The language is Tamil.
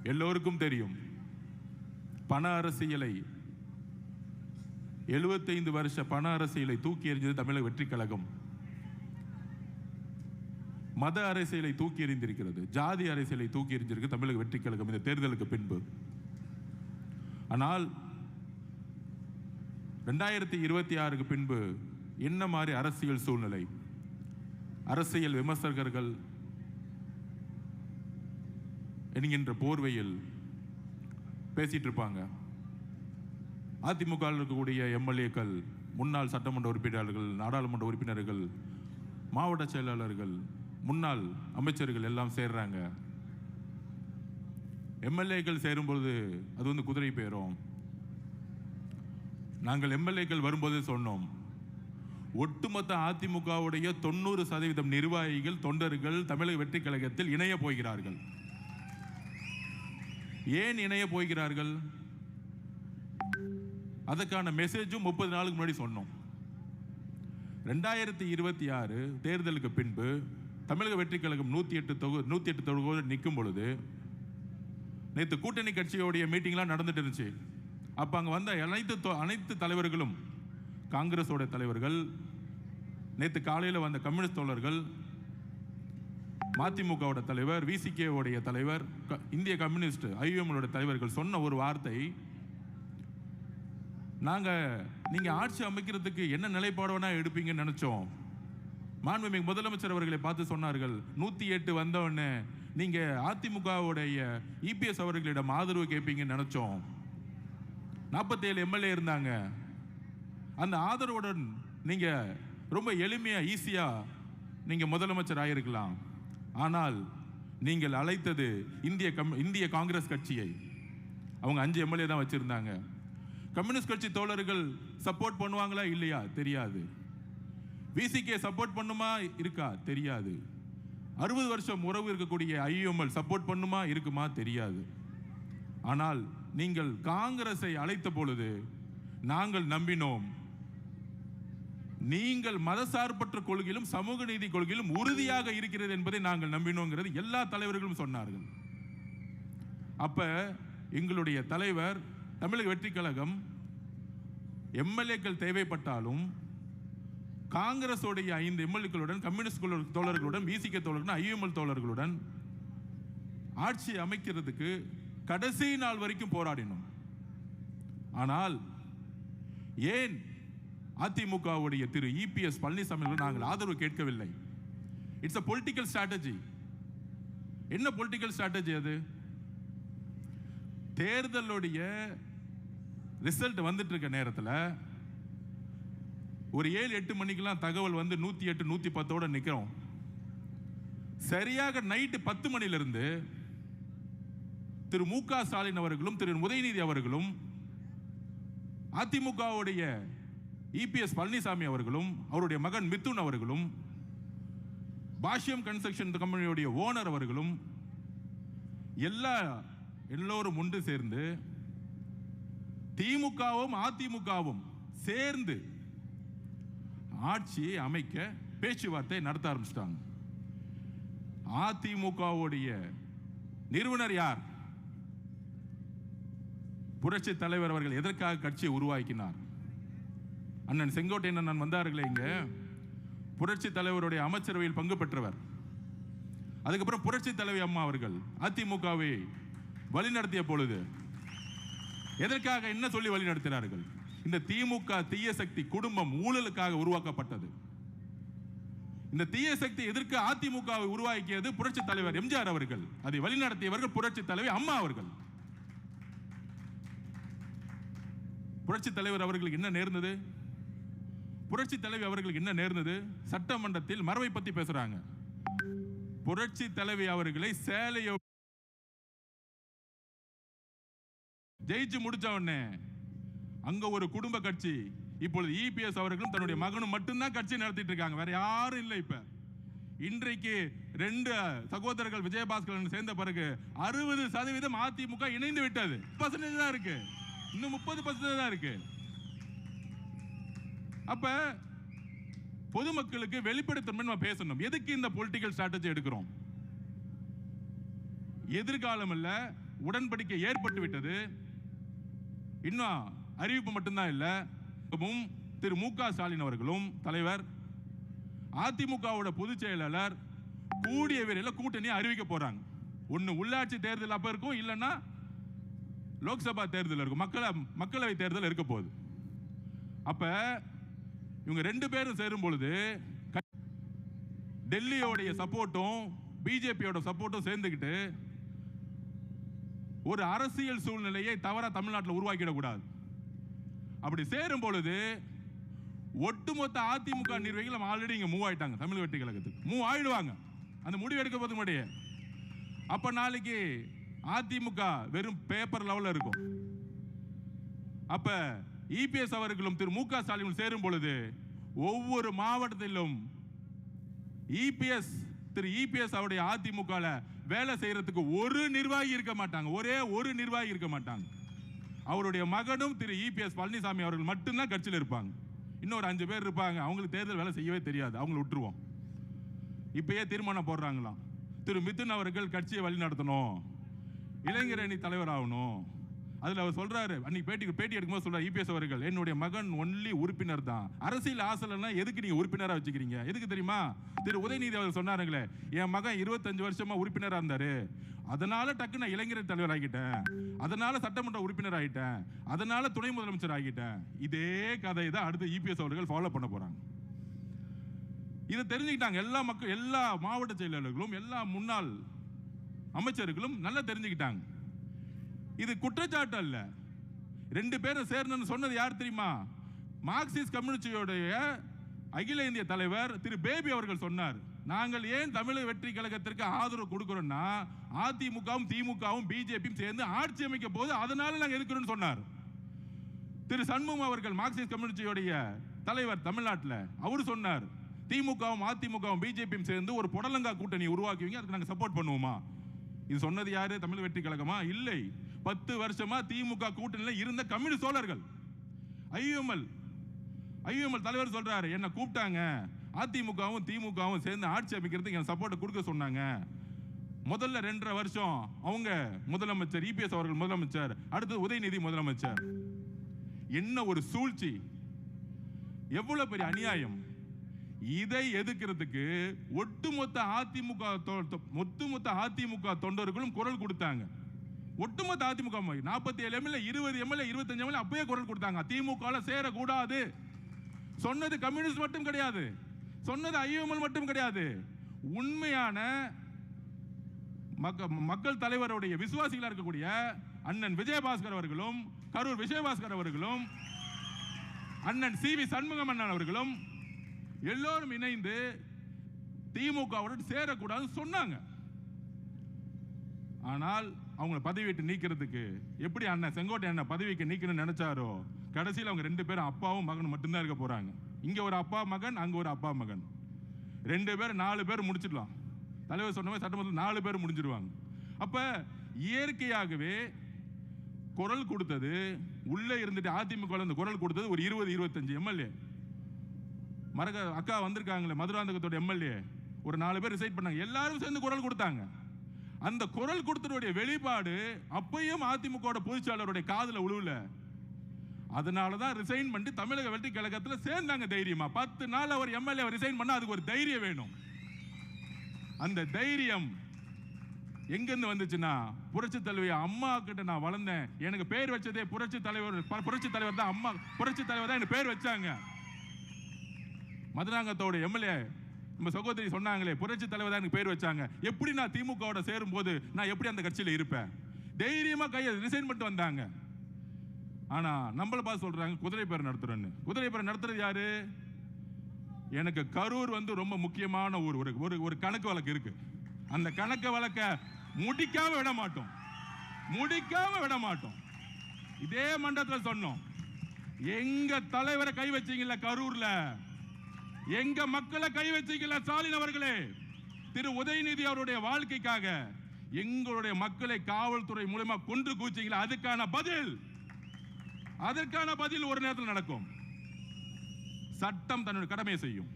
எல்லோருக்கும் தெரியும், பண அரசியலை 75 வருஷ பண அரசியலை தூக்கி எறிஞ்சது தமிழக வெற்றி கழகம். மத அரசியலை தூக்கி எறிந்திருக்கிறது, ஜாதி அரசியலை தூக்கி எறிஞ்சிருக்கு தமிழக வெற்றி கழகம் இந்த தேர்தலுக்கு பின்பு. ஆனால் 2026க்கு பின்பு என்ன மாதிரி அரசியல் சூழ்நிலை, அரசியல் விமர்சகர்கள் என்கின்ற போர்வையில் பேசிட்டு இருப்பாங்க. அதிமுக இருக்கக்கூடிய எம்எல்ஏக்கள், முன்னாள் சட்டமன்ற உறுப்பினர்கள், நாடாளுமன்ற உறுப்பினர்கள், மாவட்ட செயலாளர்கள், முன்னாள் அமைச்சர்கள் எல்லாம் சேர்றாங்க. எம்எல்ஏக்கள் சேரும்போது அது வந்து குதிரை பேரும். நாங்கள் எம்எல்ஏக்கள் வரும்போது சொன்னோம், ஒட்டுமொத்த அதிமுகவுடைய 90% நிர்வாகிகள், தொண்டர்கள் தமிழக வெற்றி கழகத்தில் இணைய போகிறார்கள். ஏன் இணைய போகிறார்கள்? அதற்கான மெசேஜும் 30 நாளுக்கு முன்னாடி சொன்னோம். 2026 தேர்தலுக்கு பின்பு தமிழக வெற்றி கழகம் 108 தொகுதியோடு நிற்கும் பொழுது, நேற்று கூட்டணி கட்சியோடைய மீட்டிங்லாம் நடந்துட்டு இருந்துச்சு. அப்போ அங்கே வந்த அனைத்து தலைவர்களும், காங்கிரஸோட தலைவர்கள், நேற்று காலையில் வந்த கம்யூனிஸ்ட் தோழர்கள், மதிமுகவோட தலைவர், விசிகேவுடைய தலைவர், இந்திய கம்யூனிஸ்ட் ஐஎம்ஓட தலைவர்கள் சொன்ன ஒரு வார்த்தை, நீங்கள் ஆட்சி அமைக்கிறதுக்கு என்ன நிலைப்பாடுனா எடுப்பீங்கன்னு நினச்சோம். மாண்புமிகு முதலமைச்சர் அவர்களை பார்த்து சொன்னார்கள், 108 வந்தவொடனே நீங்கள் அதிமுகவுடைய இபிஎஸ் அவர்களிடம் ஆதரவு கேட்பீங்கன்னு நினச்சோம். 47 எம்எல்ஏ இருந்தாங்க. அந்த ஆதரவுடன் நீங்கள் ரொம்ப எளிமையாக ஈஸியாக நீங்கள் முதலமைச்சர் ஆகியிருக்கலாம். ஆனால் நீங்கள் அழைத்தது இந்திய காங்கிரஸ் கட்சியை. அவங்க 5 எம்எல்ஏ தான் வச்சுருந்தாங்க. கம்யூனிஸ்ட் கட்சி தோழர்கள் சப்போர்ட் பண்ணுவாங்களா இல்லையா தெரியாது. விசிகே சப்போர்ட் பண்ணுமா இருக்கா தெரியாது. 60 வருஷம் உறவு இருக்கக்கூடிய ஐஎம்எல் சப்போர்ட் பண்ணுமா இருக்குமா தெரியாது. ஆனால் நீங்கள் காங்கிரஸை அழைத்த பொழுது நாங்கள் நம்பினோம், நீங்கள் மதசார்பற்ற கொள்கையிலும் சமூக நீதி கொள்கையிலும் உறுதியாக இருக்கிறது என்பதை நாங்கள் நம்பினோங்கிறது எல்லா தலைவர்களும் சொன்னார்கள். அப்ப எங்களுடைய தலைவர், தமிழக வெற்றி கழகம் எம்எல்ஏக்கள் தேவைப்பட்டாலும் காங்கிரஸோடைய 5 எம்எல்ஏக்களுடன், கம்யூனிஸ்ட் தோழர்களுடன், விசிகே தோழர்களுடன், ஐஎம்எல் தோழர்களுடன் ஆட்சி அமைக்கிறதுக்கு கடைசி நாள் வரைக்கும் போராடினோம். ஆனால் ஏன் அதிமுகவுடைய திரு இபிஎஸ் பழனிசாமி நாங்கள் ஆதரவு கேட்கவில்லை? It's a political strategy. என்ன பொலிட்டிக்கல் ஸ்ட்ராட்டஜி அது? தேர்தலுடைய ரிசல்ட் வந்துட்டு இருக்க நேரத்தில் ஒரு 7-8 மணிக்கெல்லாம் தகவல் வந்து 108 110 நிற்கிறோம். சரியாக நைட்டு 10 மணிலிருந்து திரு மு.க. ஸ்டாலின் அவர்களும் திரு உதயநிதி அவர்களும் அதிமுகவுடைய இபிஎஸ் பழனிசாமி அவர்களும் அவருடைய மகன் மிதுன் அவர்களும் பாஷ்யம் கன்ஸ்ட்ரக்ஷன் கம்பெனியுடைய ஓனர் அவர்களும் எல்லோரும் ஒன்று சேர்ந்து திமுகவும் அதிமுகவும் சேர்ந்து ஆட்சியை அமைக்க பேச்சுவார்த்தை நடத்த ஆரம்பிச்சிட்டாங்க. அதிமுகவுடைய நிறுவனர் யார்? புரட்சி தலைவர் அவர்கள் எதற்காக கட்சியை உருவாக்கினார்? அண்ணன் செங்கோட்டையன் அண்ணன் வந்தார்களே இங்க, புரட்சி தலைவருடைய அமைச்சரவையில் பங்கு பெற்றவர். அதுக்கப்புறம் புரட்சி தலைவி அம்மா அவர்கள் அதிமுகவை வழிநடத்திய பொழுது எதற்காக என்ன சொல்லி வழிநடத்தினார்கள்? இந்த திமுக தீய சக்தி குடும்பம் ஊழலுக்காக உருவாக்கப்பட்டது. இந்த தீய சக்தி எதற்கு அதிமுகவை உருவாக்கியது புரட்சி தலைவர் எம்ஜிஆர் அவர்கள். அதை வழிநடத்தியவர்கள் புரட்சி தலைவி அம்மா அவர்கள். புரட்சி தலைவர் அவர்களுக்கு என்ன நேர்ந்தது? புரட்சி தலைவி அவர்களுக்கு என்ன நேர்ந்தது? சட்டமன்றத்தில் மரபை பத்தி பேசுறாங்க. புரட்சி தலைவி அவர்களை சேலையோ ஜெயிச்சு முடிச்ச உடனே அங்க ஒரு குடும்ப கட்சி, இப்பொழுது இபிஎஸ் அவர்களும் தன்னுடைய மகனும் மட்டும்தான் கட்சி நடத்திட்டு இருக்காங்க, வேற யாரும் இல்லை. இப்ப இன்றைக்கு 2 சகோதரர்கள் விஜயபாஸ்கரன் சேர்ந்த பிறகு 60% அதிமுக இணைந்து விட்டது. % தான் இருக்கு, இன்னும் 30% தான் இருக்கு. அப்ப பொதுமக்களுக்கு வெளிப்படுத்தணும் நம்ம பேசணும். எதுக்கு இந்த பொலிட்டிக்கல் ஸ்ட்ராட்டஜி எடுக்கிறோம்? எதிர்காலம் இல்ல, உடன்படிக்கை ஏற்பட்டு விட்டது. இன்னும் அறிவிப்பு மட்டும்தான் இல்ல. திரு மு.க. ஸ்டாலின் அவர்களும் தலைவர், அதிமுகவோட பொதுச் செயலாளர் கூடிய விரைவில் கூட்டணி அறிவிக்க போறாங்க. ஒன்னு உள்ளாட்சி தேர்தல் அப்ப இருக்கும், இல்லைன்னா லோக்சபா தேர்தல் இருக்கும், மக்களவை தேர்தல் இருக்க போகுது. அப்ப இவங்க ரெண்டு பேரும் சேரும் பொழுது டெல்லியோடைய சப்போர்ட்டும் பிஜேபியோட சப்போர்ட்டும் சேர்ந்துக்கிட்டு ஒரு அரசியல் சூழ்நிலையை தவறா தமிழ்நாட்டில் உருவாக்கிடக்கூடாது. அப்படி சேரும் பொழுது ஒட்டுமொத்த அதிமுக நிர்வாகிகள் ஆல்ரெடி இங்க மூவ் ஆயிட்டாங்க. தமிழ் வெற்றி கழகத்துக்கு மூவ் ஆயிடுவாங்க அந்த முடிவு எடுக்க போது முன்னாடியே. அப்ப நாளைக்கு அதிமுக வெறும் பேப்பர் லெவல்ல இருக்கும். அப்ப இபிஎஸ் அவர்களும் திரு மு.க. ஸ்டாலின் சேரும் பொழுது ஒவ்வொரு மாவட்டத்திலும் திரு இபிஎஸ் அவருடைய அதிமுக வேலை செய்யறதுக்கு ஒரு நிர்வாகி இருக்க மாட்டாங்க. ஒரே ஒரு நிர்வாகி இருக்க மாட்டாங்க. அவருடைய மகனும் திரு இபிஎஸ் பழனிசாமி அவர்கள் மட்டும்தான் கட்சியில் இருப்பாங்க. இன்னொரு 5 பேர் இருப்பாங்க, அவங்களுக்கு தேர்தல் வேலை செய்யவே தெரியாது, அவங்களை விட்டுருவோம். இப்பயே தீர்மானம் போடுறாங்களாம், திரு மிதுன் அவர்கள் கட்சியை வழி நடத்தணும், இளைஞர் அணி தலைவர் ஆகணும். அதுல அவர் சொல்றாரு, அன்னைக்கு பேட்டி எடுக்கும்போது சொல்றாரு இபிஎஸ் அவர்கள், என்னுடைய மகன் ஒன்லி உறுப்பினர் தான், அரசியல் ஆசைனா எதுக்கு நீங்க உறுப்பினரா வச்சுக்கிறீங்க? எதுக்கு தெரியுமா? திரு உதயநிதி அவர் சொன்னாருங்களே, என் மகன் 25 வருஷமா உறுப்பினரா இருந்தாரு, அதனால டக்கு நான் இளைஞர் தலைவர் ஆகிட்டேன், அதனால சட்டமன்ற உறுப்பினர் ஆகிட்டேன், அதனால துணை முதலமைச்சர் ஆகிட்டேன். இதே கதை தான் அடுத்து இபிஎஸ் அவர்கள் ஃபாலோ பண்ண போறாங்க. இதை தெரிஞ்சுக்கிட்டாங்க எல்லா மாவட்ட செயலாளர்களும் எல்லா முன்னாள் அமைச்சர்களும் நல்லா தெரிஞ்சுக்கிட்டாங்க. இது குற்றச்சாட்டு அல்ல. ரெண்டு பேரும் சேர்ந்து சொன்னது யார் தெரியுமா? மார்க்சிஸ்ட் கம்யூனிஸ்டோடைய அகில இந்திய தலைவர் திரு பேபி அவர்கள் சொன்னார், நாங்கள் ஏன் தமிழக வெற்றி கழகத்திற்கு ஆதரவு கொடுக்கிறோம்னா அதிமுகவும் திமுகவும் பிஜேபியும் சேர்ந்து ஆட்சி அமைக்க போது அதனால நாங்கள் எதுக்குறோம்னு சொன்னார். திரு சண்முகம் அவர்கள் மார்க்சிஸ்ட் கம்யூனிஸ்டோடைய தலைவர் தமிழ்நாட்டில் அவர் சொன்னார், திமுகவும் அதிமுகவும் பிஜேபியும் சேர்ந்து ஒரு புடலங்கா கூட்டணி உருவாக்குவீங்க, அதுக்கு நாங்கள் சப்போர்ட் பண்ணுவோமா? இது சொன்னது யாரு? தமிழ் வெற்றி கழகமா? இல்லை. 10 வருஷமா திமுக கூட்டணியில் இருந்த கம்யூனிஸ்ட் தோழர்கள். ஐயுஎம்எல் தலைவர் சொல்றாரு, என்ன கூப்பிட்டாங்க, அதிமுகவும் திமுகவும் சேர்ந்து ஆட்சி அமைக்கிறதுக்கு என் சப்போர்ட் கொடுக்க சொன்னாங்க. முதல்ல 2.5 வருஷம் அவங்க முதலமைச்சர் இபிஎஸ் அவர்கள் முதலமைச்சர், அடுத்து உதயநிதி முதலமைச்சர். என்ன ஒரு சூழ்ச்சி, எவ்வளவு பெரிய அநியாயம்! இதை எதிர்க்கிறதுக்கு ஒட்டுமொத்த அதிமுக தொண்டர்களும் குரல் கொடுத்தாங்க. ஒட்டுமொத்த அதிமுக 47 எம்எல்ஏ 20 எம்எல்ஏ 25 எம்எல்ஏ அப்பயே குரல் கொடுத்தாங்க, திமுக சேரக்கூடாது. சொன்னது கம்யூனிஸ்ட் மட்டும் கிடையாது, சொன்னது ஐஎம்எல் மட்டும் கிடையாது, உண்மையான மக்கள் தலைவருடைய விசுவாசிகளா இருக்கக்கூடிய அண்ணன் விஜயபாஸ்கர் அவர்களும் கரூர் விஜயபாஸ்கர் அவர்களும் அண்ணன் சி.வி. சண்முகம் அண்ணன் அவர்களும் எல்லோரும் இணைந்து திமுகவுடன் சேரக்கூடாது சொன்னாங்க. ஆனால் அவங்க பதவி விட்டு நீக்கிறதுக்கு எப்படி அண்ணன் செங்கோட்டை அண்ணன் பதவிக்கு நீக்கணும்னு நினைச்சாரோ, கடைசியில் அவங்க 2 பேரும் அப்பாவும் மகனும் மட்டும்தான் இருக்க போறாங்க. இங்க ஒரு அப்பா மகன், அங்க ஒரு அப்பா மகன், 2 பேர் 4 பேர் முடிச்சிடலாம். தலைவர் சொன்ன மாதிரி சட்டமன்றத்தில் 4 பேர் முடிஞ்சிருவாங்க. அப்ப இயற்கையாகவே குரல் கொடுத்தது உள்ள இருந்துட்டு அதிமுக குரல் கொடுத்தது ஒரு 20-25 எம்எல்ஏ. அக்கா வந்திருக்காங்களே மதுராந்தகத்தோட எம்எல்ஏ ஒரு 4 பேர் ரிசைட் பண்ணாங்க, எல்லாரும் சேர்ந்து குரல் கொடுத்தாங்க. அந்த குரல் கொடுத்ததுடைய வெளிப்பாடு அப்பயும் அதிமுக பொதுச்சாளருடைய காதுல உழுவல. அதனாலதான் ரிசைன் பண்ணி தமிழக வெற்றி கழகத்தில் சேர்ந்தாங்க தைரியமா. 10 நாள் அவர் எம்எல்ஏ ரிசைன் பண்ணா அதுக்கு ஒரு தைரியம் வேணும். அந்த தைரியம் எங்கிருந்து வந்துச்சுன்னா, புரட்சி தலைவி அம்மா கிட்ட நான் வளர்ந்தேன், எனக்கு பேர் வச்சதே புரட்சி தலைவர் தான், அம்மா புரட்சி தலைவர் தான் எனக்கு பேர் வச்சாங்க. மதுராங்கத்தோட எம்எல்ஏ நம்ம சகோதரி சொன்னாங்களே புரட்சி தலைவர் தான் எனக்கு பேர் வச்சாங்க. எப்படி நான் திமுகவோட சேரும் போது நான் எப்படி அந்த கட்சியில் இருப்பேன்? தைரியமா கையை ரிசைன் பண்ணிட்டு வந்தாங்க. ஆனா நம்மள பார்த்து சொல்றாங்க குதிரை பேர் நடத்துறேன்னு. குதிரை பேர் நடத்துறது யாரு? எனக்கு கரூர் ரொம்ப முக்கியமான ஒரு கணக்கு வழக்கு இருக்கு. அந்த கணக்கு வழக்க முடிக்காம விட மாட்டோம். இதே மண்டலத்தில் சொன்னோம், எங்க தலைவரை கை வச்சீங்கல்ல கரூர்ல, எங்க மக்களை கை வச்சீங்கல்ல ஸ்டாலின் அவர்களே, திரு உதயநிதி அவருடைய வாழ்க்கைக்காக எங்களுடைய மக்களை காவல்துறை மூலமா கொன்று குவிச்சீங்களா, அதுக்கான பதில் ஒரு நேரத்தில் நடக்கும். சட்டம் தன்னுடைய கடமையை செய்யும்.